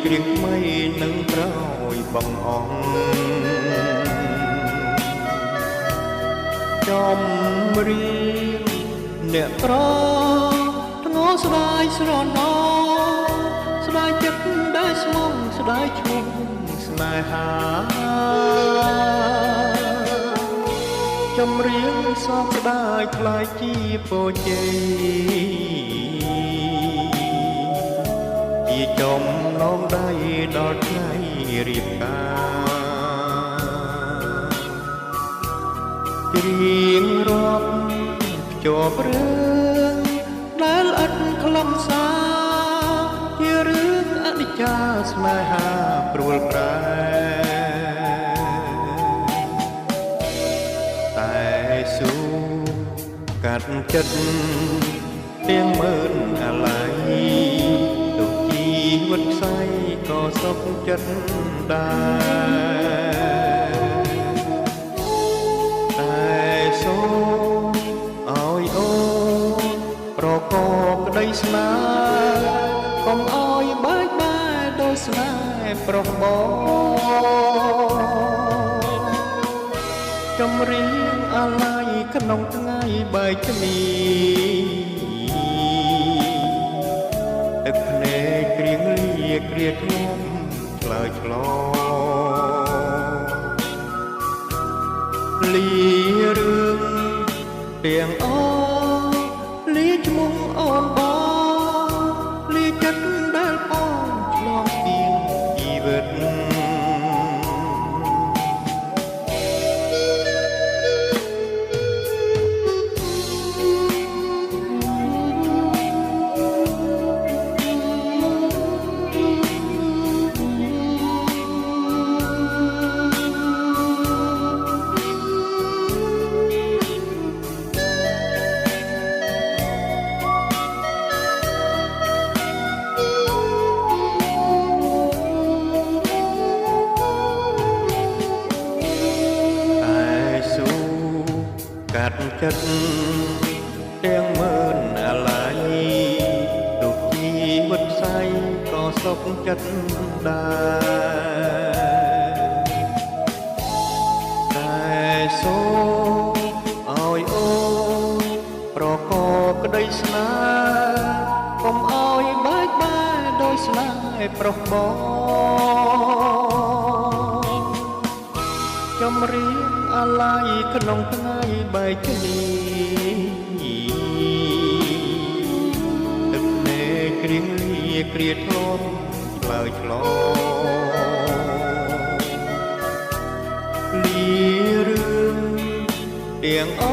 គ្រៀងថ្មីនឹងក្រោយបងអង្គចំរៀងអ្នកប្រធ្ងោស្ដាយស្រណោស្ដាយចិត្តដែលស្មងស្ដាយឈ្មោះស្នេហាចម្រៀងសោកស្ដាយខ្លាយជាពរជ័យជាចំណងដៃដល់ថ្ងៃរៀបការរៀងរាប់ភ្ជាប់រឿងដែលឥតខ្លឹមសារជារឿងអនិច្ចាស្នេហាព្រួលប្រែតែស៊ូកាត់ចិត្តទាំងមើលអាឡ័យទុកជីវិតខ្សែក៏សុខចិត្តដែរតែសូមឲ្យអូនប្រកបក្តីស្នេហ៍កុំឲ្យបែកបាក់ដោយស្នេហ៍ប្រុសបងចម្រៀងអាឡ័យក្នុងថ្ងៃបែកគ្នាទឹកភ្នែកគ្រៀងលាគ្រាធ្ងន់ឆ្លើយឆ្លងលារឿងទាំងអលាឈ្មោះអូនបងលាចិត្តដែលបងឆ្លងស្ពានជីវិតកាត់ចិត្តទាំងមើលអាឡ័យទុកជីវិតផ្សៃក៏សុខចិត្តដែរតែសូមឲ្យអូនប្រកបក្តីស្នេហ៍កុំឲ្យបែកបាក់ដោយស្នេហ៍ប្រុសបងចម្រៀងអាឡ័យក្នុងថ្ងៃបែកគ្នាទឹកភ្នែកគ្រៀងលាគ្រាធ្លាប់ឆ្លើយឆ្លងលារឿងទាំងអ